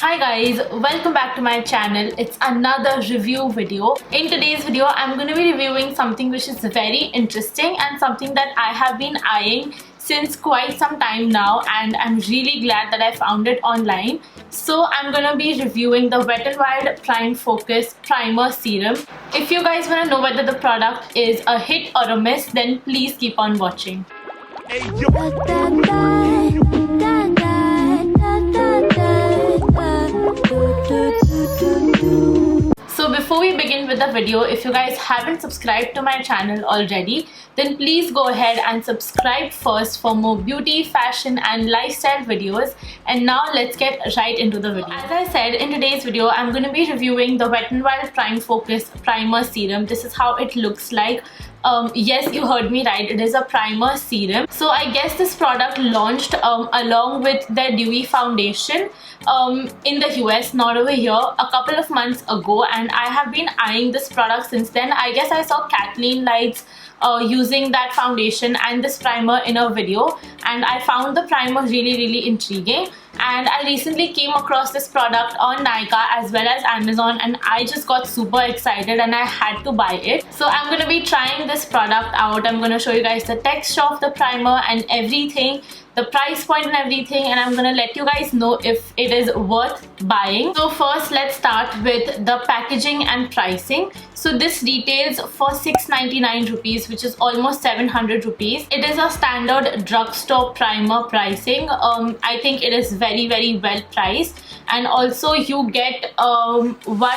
Hi guys, welcome back to my channel. It's another review video. In today's video, I'm going to be reviewing something which is very interesting and something that I have been eyeing since quite some time now, and I'm really glad that I found it online. So I'm going to be reviewing the Wet n Wild Prime Focus Primer Serum. If you guys want to know whether the product is a hit or a miss, then please keep on watching. So before we begin with the video, if you guys haven't subscribed to my channel already, then please go ahead and subscribe first for more beauty, fashion and lifestyle videos. And now let's get right into the video. As I said, in today's video, I'm going to be reviewing the Wet n Wild Prime Focus Primer Serum. This is how it looks like. Yes, you heard me right, it is a primer serum. So I guess this product launched along with their dewy foundation in the US, not over here, a couple of months ago, and I have been eyeing this product since then. I guess I saw Kathleen Lights using that foundation and this primer in a video, and I found the primer really intriguing. And I recently came across this product on Nykaa as well as Amazon, and I just got super excited and I had to buy it. So I'm going to be trying this product out. I'm going to show you guys the texture of the primer and everything, the price point and everything, and I'm gonna let you guys know if it is worth buying. So first, let's start with the packaging and pricing. So this retails for 699 rupees, which is almost 700 rupees. It is a standard drugstore primer pricing. I think it is very well priced, and also you get 1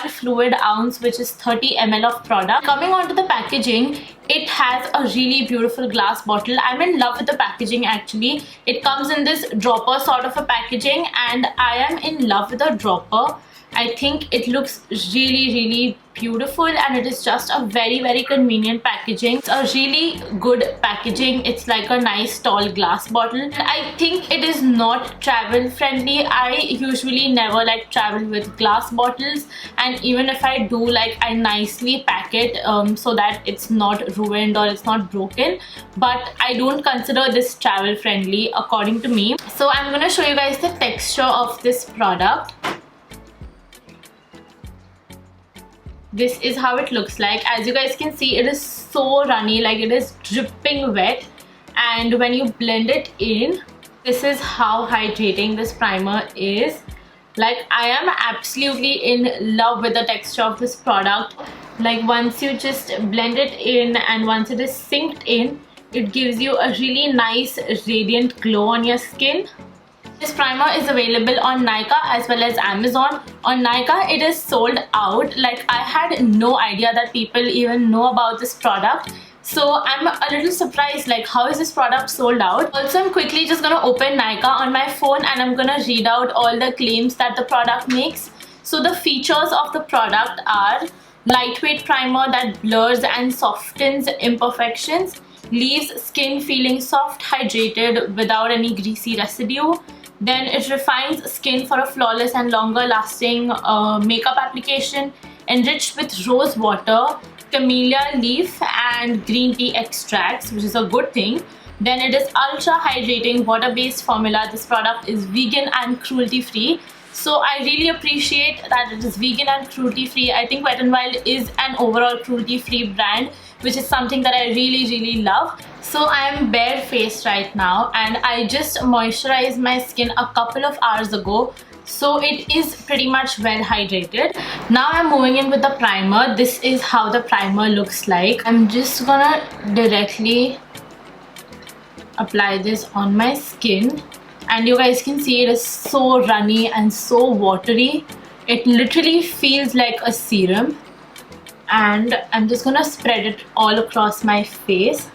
fluid ounce, which is 30 ml of product. Coming on to the packaging, it has a really beautiful glass bottle. I'm in love with the packaging actually. It comes in this dropper sort of a packaging, and I am in love with the dropper. I think it looks really beautiful, and it is just a very convenient packaging. It's a really good packaging. It's like a nice tall glass bottle. I think it is not travel friendly. I usually never like travel with glass bottles, and even if I do, like, I nicely pack it so that it's not ruined or it's not broken, but I don't consider this travel friendly according to me. So I'm gonna show you guys the texture of this product. This is how it looks like. As you guys can see, it is so runny, like it is dripping wet, and when you blend it in, this is how hydrating this primer is. Like, I am absolutely in love with the texture of this product. Like, once you just blend it in and once it is synced in, it gives you a really nice radiant glow on your skin. This primer is available on Nykaa as well as Amazon. On Nykaa, it is sold out. Like, I had no idea that people even know about this product. So I'm a little surprised, like, how is this product sold out? Also, I'm quickly just gonna open Nykaa on my phone and I'm gonna read out all the claims that the product makes. So the features of the product are lightweight primer that blurs and softens imperfections, leaves skin feeling soft, hydrated without any greasy residue. Then it refines skin for a flawless and longer lasting makeup application, enriched with rose water, camellia leaf and green tea extracts, which is a good thing. Then it is ultra hydrating water based formula. This product is vegan and cruelty free. So I really appreciate that it is vegan and cruelty free. I think Wet n Wild is an overall cruelty free brand, which is something that I really love. So I am barefaced right now, and I just moisturized my skin a couple of hours ago, so it is pretty much well hydrated. Now I'm moving in with the primer. This is how the primer looks like. I'm just gonna directly apply this on my skin, and you guys can see it is so runny and so watery. It literally feels like a serum, and I'm just gonna spread it all across my face.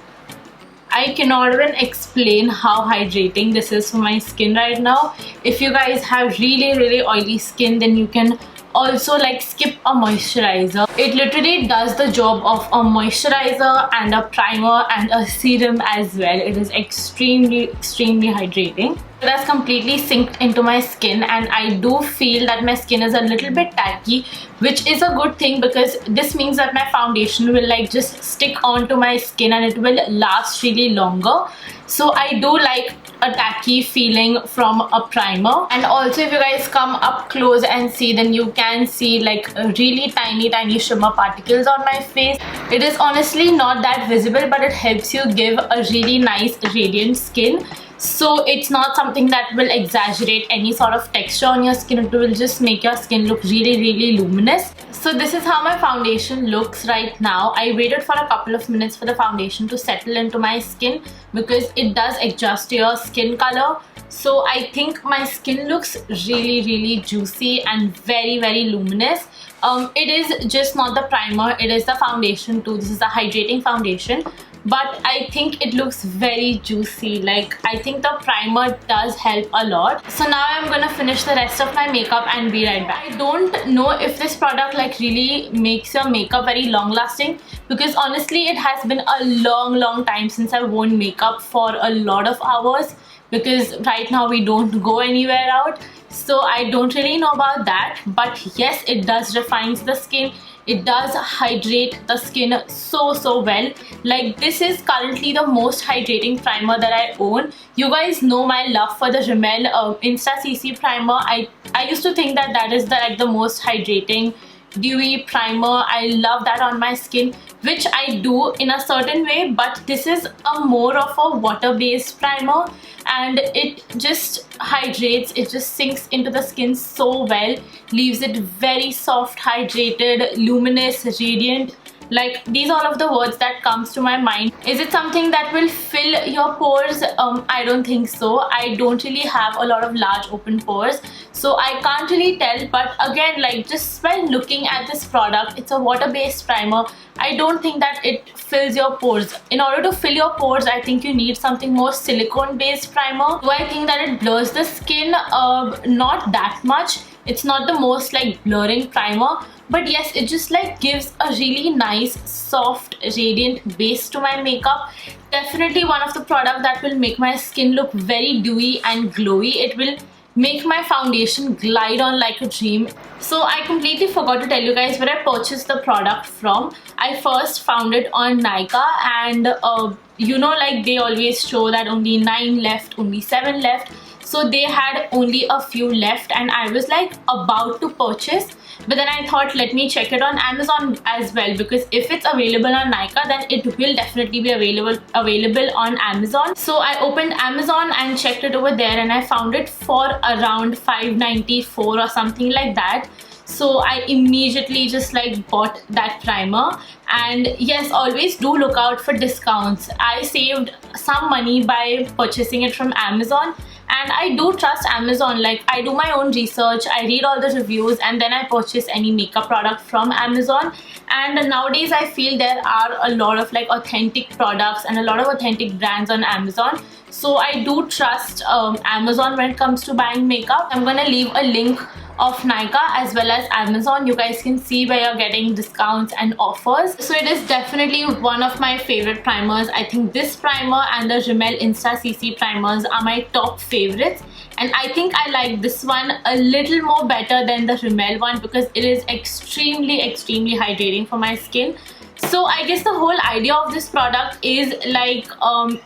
I cannot even explain how hydrating this is for my skin right now. If you guys have really oily skin, then you can also like skip a moisturizer. It literally does the job of a moisturizer and a primer and a serum as well. It is extremely hydrating. It has completely synced into my skin, and I do feel that my skin is a little bit tacky, which is a good thing because this means that my foundation will like just stick onto my skin and it will last really longer. So I do like a tacky feeling from a primer. And also if you guys come up close and see, then you can see like really tiny shimmer particles on my face. It is honestly not that visible, but it helps you give a really nice radiant skin. So it's not something that will exaggerate any sort of texture on your skin. It will just make your skin look really luminous. So this is how my foundation looks right now. I waited for a couple of minutes for the foundation to settle into my skin because it does adjust to your skin color. So I think my skin looks really juicy and very luminous. It is just not the primer, it is the foundation too. This is a hydrating foundation, but I think it looks very juicy. Like, I think the primer does help a lot. So now I'm gonna finish the rest of my makeup and be right back. I don't know if this product like really makes your makeup very long lasting, because honestly it has been a long time since I've worn makeup for a lot of hours, because right now we don't go anywhere out. So I don't really know about that, but yes, it does refines the skin. It does hydrate the skin so well. Like, this is currently the most hydrating primer that I own. You guys know my love for the Rimmel Insta CC primer. I used to think that that is the most hydrating dewy primer. I love that on my skin, which I do in a certain way, but this is a more of a water-based primer, and it just hydrates. It just sinks into the skin so well, leaves it very soft, hydrated, luminous, radiant. Like, these are all of the words that comes to my mind. Is it something that will fill your pores? I don't think so. I don't really have a lot of large open pores, so I can't really tell. But again, like, just by looking at this product, it's a water-based primer. I don't think that it fills your pores. In order to fill your pores, I think you need something more silicone-based primer. Do I think that it blurs the skin? Not that much. It's not the most like blurring primer, but yes, it just like gives a really nice soft radiant base to my makeup. Definitely one of the products that will make my skin look very dewy and glowy. It will make my foundation glide on like a dream. So I completely forgot to tell you guys where I purchased the product from. I first found it on Nykaa, and you know, like, they always show that only 9 left, only 7 left. So they had only a few left, and I was like about to purchase, but then I thought, let me check it on Amazon as well, because if it's available on Nykaa, then it will definitely be available on Amazon. So I opened Amazon and checked it over there, and I found it for around $5.94 or something like that. So I immediately just like bought that primer. And yes, always do look out for discounts. I saved some money by purchasing it from Amazon, and I do trust Amazon. Like, I do my own research, I read all the reviews, and then I purchase any makeup product from Amazon. And nowadays I feel there are a lot of like authentic products and a lot of authentic brands on Amazon. So I do trust Amazon when it comes to buying makeup. I'm gonna leave a link of Nykaa as well as Amazon. You guys can see where you're getting discounts and offers. So it is definitely one of my favorite primers. I think this primer and the Rimmel Insta CC primers are my top favorites, and I think I like this one a little more better than the Rimmel one because it is extremely hydrating for my skin. So I guess the whole idea of this product is like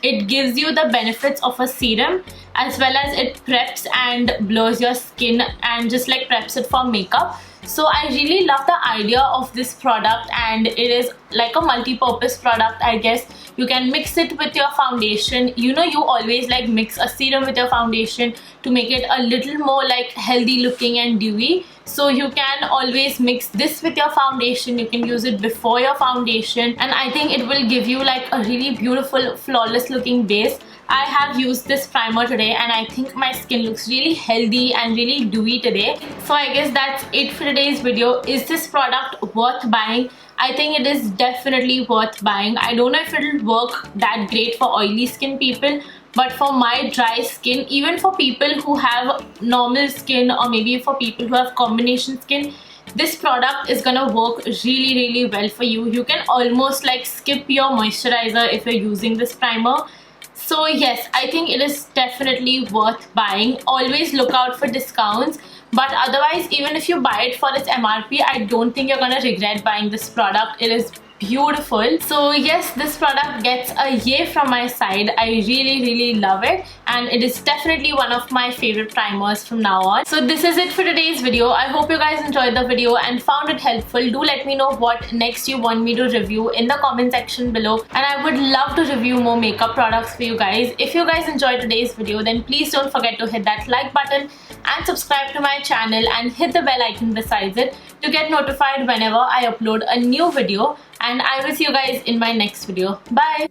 it gives you the benefits of a serum, as well as it preps and blurs your skin and just like preps it for makeup. So I really love the idea of this product, and it is like a multi-purpose product, I guess. You can mix it with your foundation. You know, you always like mix a serum with your foundation to make it a little more like healthy looking and dewy. So you can always mix this with your foundation. You can use it before your foundation, and I think it will give you like a really beautiful, flawless looking base. I have used this primer today, and I think my skin looks really healthy and really dewy today. So I guess that's it for today's video. Is this product worth buying? I think it is definitely worth buying. I don't know if it'll work that great for oily skin people, but for my dry skin, even for people who have normal skin, or maybe for people who have combination skin, this product is gonna work really well for you. You can almost like skip your moisturizer if you're using this primer. So yes, I think it is definitely worth buying. Always look out for discounts, but otherwise, even if you buy it for its MRP, I don't think you're gonna regret buying this product. It is beautiful. So yes, this product gets a yay from my side. I really love it, and it is definitely one of my favorite primers from now on. So this is it for today's video. I hope you guys enjoyed the video and found it helpful. Do let me know what next you want me to review in the comment section below, and I would love to review more makeup products for you guys. If you guys enjoyed today's video, then please don't forget to hit that like button and subscribe to my channel and hit the bell icon besides it to get notified whenever I upload a new video. And I will see you guys in my next video. Bye!